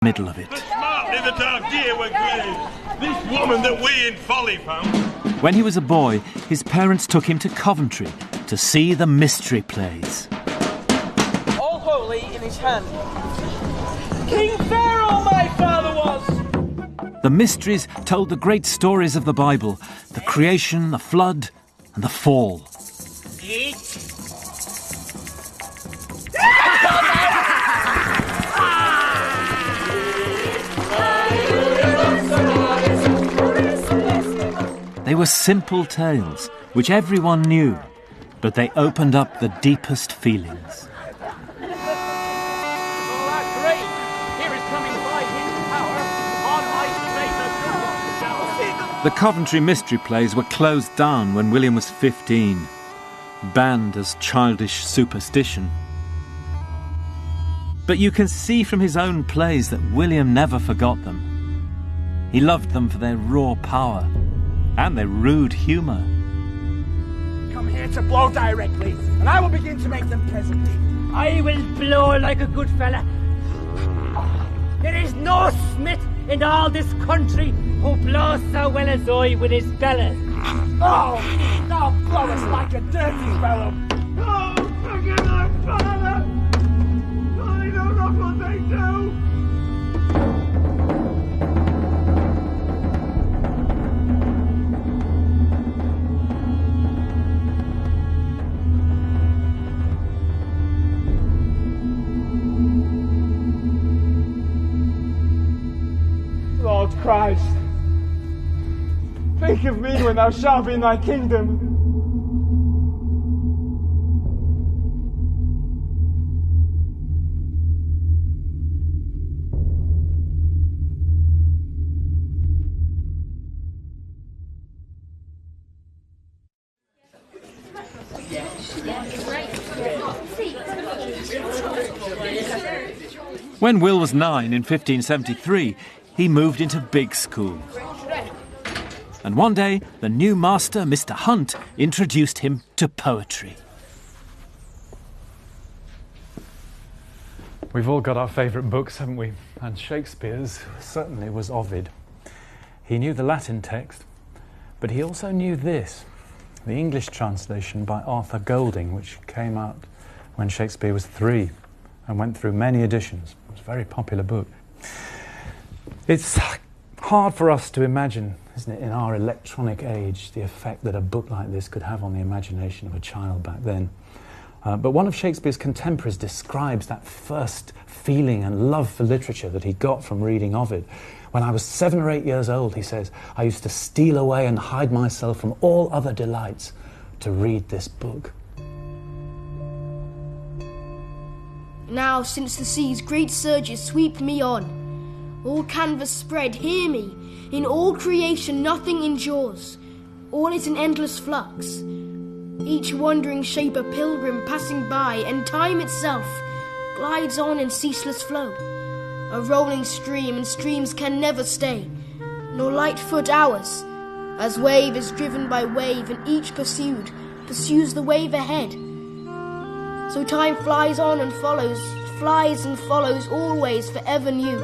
middle of it. The smartly that our dear were grave, this woman that we in folly found. When he was a boy, his parents took him to Coventry to see the mystery plays. All holy in his hand. King Pharaoh, my father was! The mysteries told the great stories of the Bible, the creation, the flood, and the fall. They were simple tales, which everyone knew, but they opened up the deepest feelings. The Coventry mystery plays were closed down when William was 15, banned as childish superstition. But you can see from his own plays that William never forgot them. He loved them for their raw power and their rude humour. Come here to blow directly, and I will begin to make them presently. I will blow like a good fella. There is no smith in all this country who blows so well as I with his bellows. Oh, thou blowest like a dirty fellow. Oh, forgive my father! I know not what they do! Lord Christ, think of me when thou shalt be in thy kingdom. When Will was 9 in 1573, he moved into big school. And one day, the new master, Mr. Hunt, introduced him to poetry. We've all got our favourite books, haven't we? And Shakespeare's certainly was Ovid. He knew the Latin text, but he also knew this, the English translation by Arthur Golding, which came out when Shakespeare was 3 and went through many editions. It was a very popular book. It's hard for us to imagine, isn't it, in our electronic age, the effect that a book like this could have on the imagination of a child back then. But one of Shakespeare's contemporaries describes that first feeling and love for literature that he got from reading Ovid. When I was 7 or 8 years old, he says, I used to steal away and hide myself from all other delights to read this book. Now, since the sea's great surges sweep me on, all canvas spread, hear me, in all creation nothing endures, all is in endless flux, each wandering shape a pilgrim passing by, and time itself glides on in ceaseless flow, a rolling stream, and streams can never stay, nor light foot ours, as wave is driven by wave, and each pursues the wave ahead. So time flies on and flies and follows, always forever new.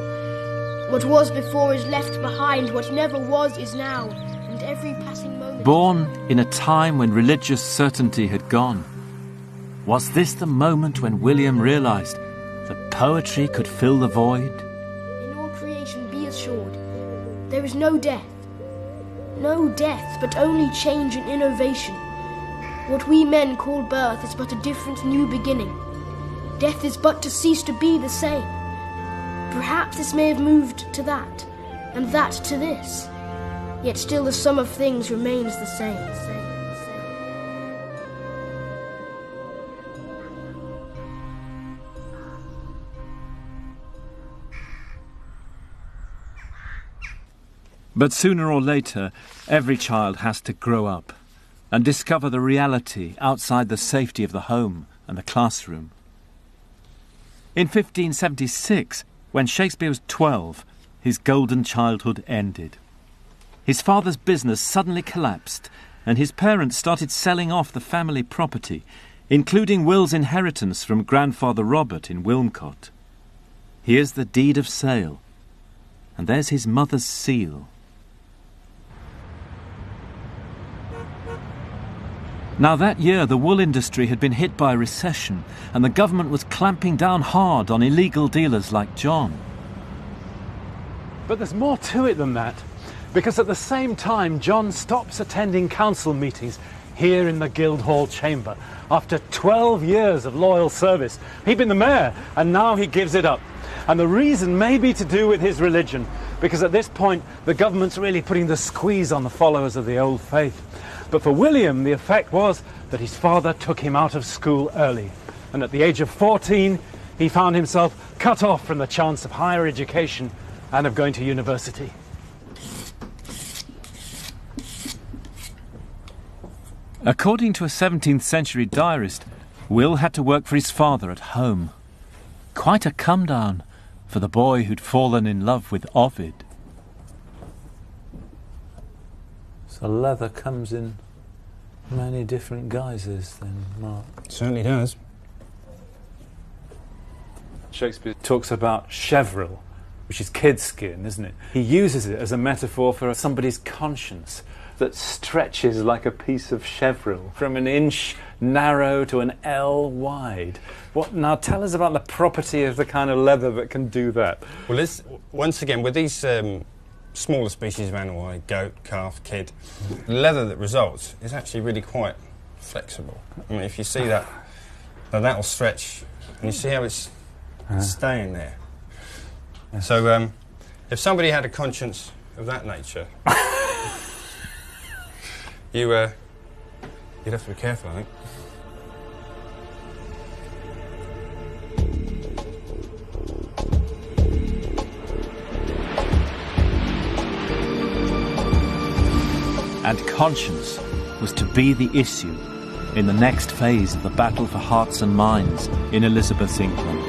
What was before is left behind, what never was is now, and every passing moment... Born in a time when religious certainty had gone, was this the moment when William realised that poetry could fill the void? In all creation be assured, there is no death, but only change and innovation. What we men call birth is but a different new beginning. Death is but to cease to be the same. Perhaps this may have moved to that, and that to this, yet still the sum of things remains the same. But sooner or later, every child has to grow up and discover the reality outside the safety of the home and the classroom. In 1576, when Shakespeare was 12, his golden childhood ended. His father's business suddenly collapsed, and his parents started selling off the family property, including Will's inheritance from grandfather Robert in Wilmcote. Here's the deed of sale, And there's his mother's seal. Now that year the wool industry had been hit by a recession, and the government was clamping down hard on illegal dealers like John. But there's more to it than that, because at the same time John stops attending council meetings here in the Guildhall chamber. After 12 years of loyal service, he'd been the mayor, and now he gives it up. And the reason may be to do with his religion, because at this point the government's really putting the squeeze on the followers of the old faith. But for William, the effect was that his father took him out of school early, and at the age of 14 he found himself cut off from the chance of higher education and of going to university. According to a 17th century diarist, Will had to work for his father at home. Quite a come-down for the boy who'd fallen in love with Ovid. So leather comes in many different guises then, Mark. Certainly does. Shakespeare talks about chevril, which is kid skin, isn't it? He uses it as a metaphor for somebody's conscience that stretches like a piece of chevril, from an inch narrow to an L wide. Now tell us about the property of the kind of leather that can do that. Well, once again, with these smaller species of animal, like goat, calf, kid, the leather that results is actually really quite flexible. I mean, if you see that, that'll stretch, and you see how it's staying there. So if somebody had a conscience of that nature, you'd have to be careful, I think. And conscience was to be the issue in the next phase of the battle for hearts and minds in Elizabeth's England.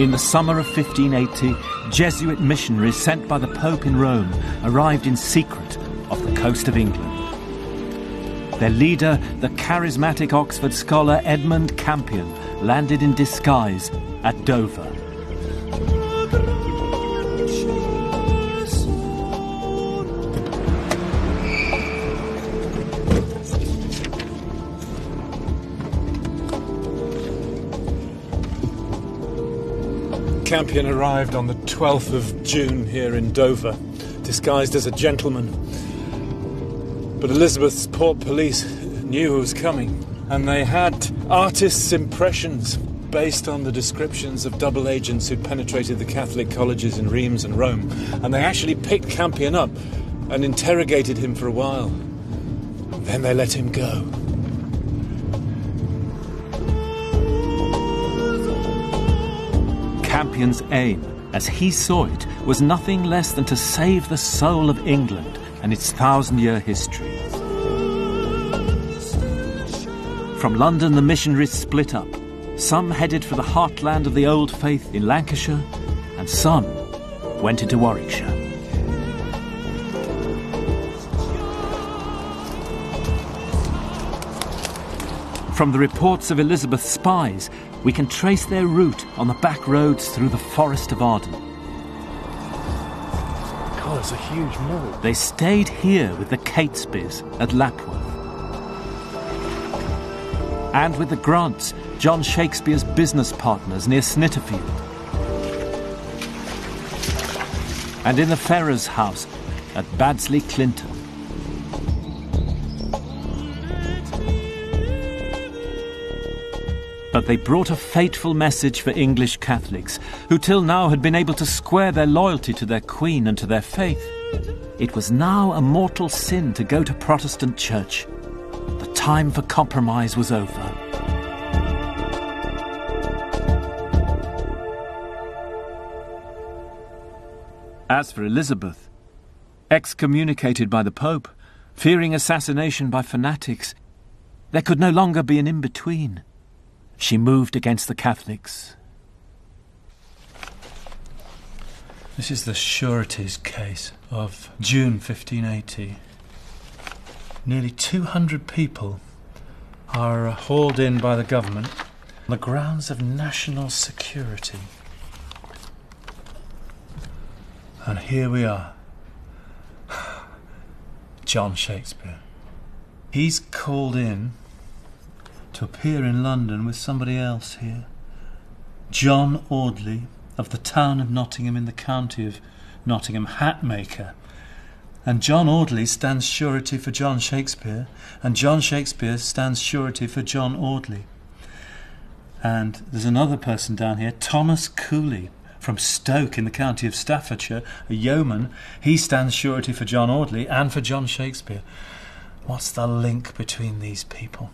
In the summer of 1580, Jesuit missionaries sent by the Pope in Rome arrived in secret off the coast of England. Their leader, the charismatic Oxford scholar Edmund Campion, landed in disguise at Dover. Campion arrived on the 12th of June here in Dover, disguised as a gentleman. But Elizabeth's port police knew who was coming, and they had artists' impressions based on the descriptions of double agents who'd penetrated the Catholic colleges in Reims and Rome. And they actually picked Campion up and interrogated him for a while. Then they let him go. Campion's aim, as he saw it, was nothing less than to save the soul of England and its 1,000-year history. From London, the missionaries split up. Some headed for the heartland of the old faith in Lancashire, and some went into Warwickshire. From the reports of Elizabeth's spies, we can trace their route on the back roads through the Forest of Arden. God, it's a huge moor. They stayed here with the Catesbys at Lapworth. And with the Grants, John Shakespeare's business partners near Snitterfield. And in the Ferrers' house at Baddesley Clinton. But they brought a fateful message for English Catholics, who till now had been able to square their loyalty to their Queen and to their faith. It was now a mortal sin to go to Protestant church. The time for compromise was over. As for Elizabeth, excommunicated by the Pope, fearing assassination by fanatics, there could no longer be an in-between. She moved against the Catholics. This is the sureties case of June 1580. Nearly 200 people are hauled in by the government on the grounds of national security. And here we are. John Shakespeare. He's called in to appear in London with somebody else here. John Audley, of the town of Nottingham in the county of Nottingham, hat maker. And John Audley stands surety for John Shakespeare, and John Shakespeare stands surety for John Audley. And there's another person down here, Thomas Cooley, from Stoke in the county of Staffordshire, a yeoman. He stands surety for John Audley and for John Shakespeare. What's the link between these people?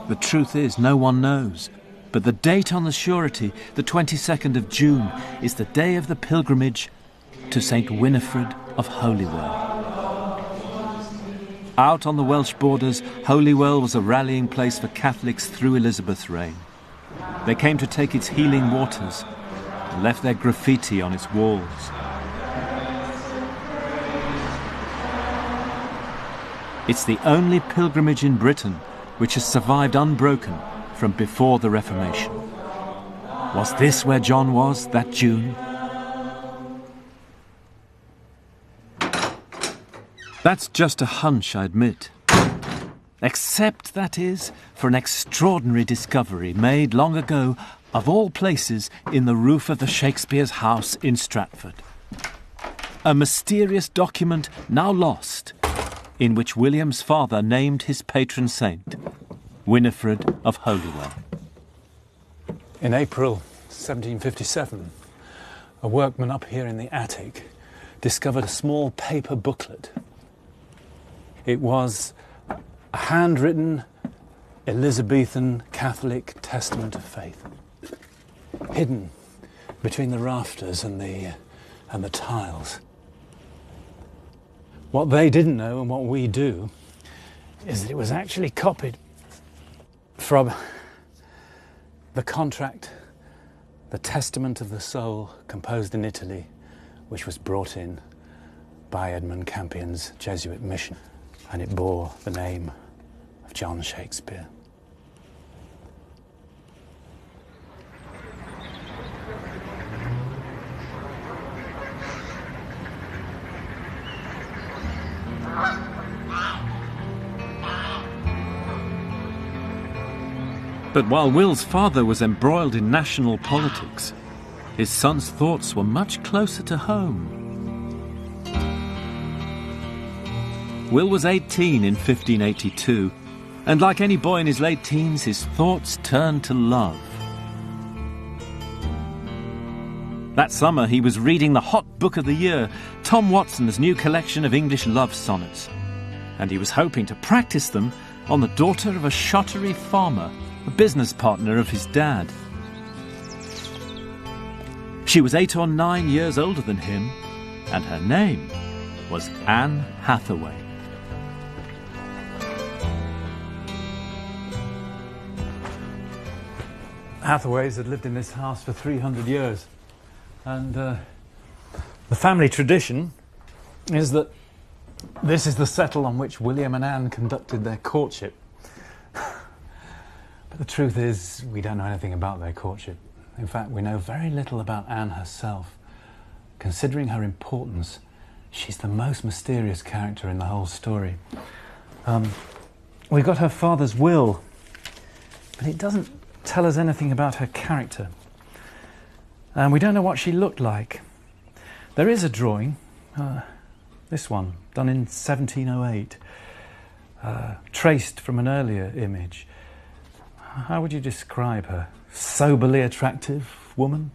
The truth is, no one knows. But the date on the surety, the 22nd of June, is the day of the pilgrimage to St. Winifred of Holywell. Out on the Welsh borders, Holywell was a rallying place for Catholics through Elizabeth's reign. They came to take its healing waters and left their graffiti on its walls. It's the only pilgrimage in Britain which has survived unbroken from before the Reformation. Was this where John was that June? That's just a hunch, I admit. Except, that is, for an extraordinary discovery made long ago, of all places, in the roof of the Shakespeare's house in Stratford. A mysterious document now lost, in which William's father named his patron saint, Winifred of Holywell. In April 1757, a workman up here in the attic discovered a small paper booklet. It was a handwritten Elizabethan Catholic Testament of Faith, hidden between the rafters and the tiles. What they didn't know, and what we do, is that it was actually copied from the contract, the Testament of the Soul, composed in Italy, which was brought in by Edmund Campion's Jesuit mission, and it bore the name of John Shakespeare. But while Will's father was embroiled in national politics, his son's thoughts were much closer to home. Will was 18 in 1582, and like any boy in his late teens, his thoughts turned to love. That summer he was reading the hot book of the year, Tom Watson's new collection of English love sonnets, and he was hoping to practice them on the daughter of a Shottery farmer, a business partner of his dad. She was 8 or 9 years older than him, and her name was Anne Hathaway. Hathaways had lived in this house for 300 years, and the family tradition is that this is the settle on which William and Anne conducted their courtship. But the truth is, we don't know anything about their courtship. In fact, we know very little about Anne herself. Considering her importance, she's the most mysterious character in the whole story. We got her father's will, but it doesn't tell us anything about her character. And we don't know what she looked like. There is a drawing, this one, done in 1708, traced from an earlier image. How would you describe her? Soberly attractive woman?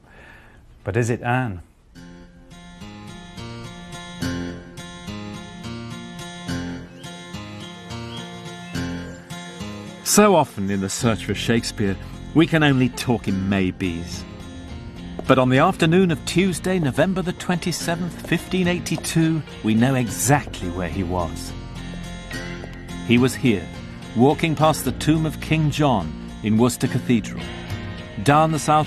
But is it Anne? So often in the search for Shakespeare, we can only talk in maybes. But on the afternoon of Tuesday, November the 27th, 1582, we know exactly where he was. He was here, walking past the tomb of King John in Worcester Cathedral, down the South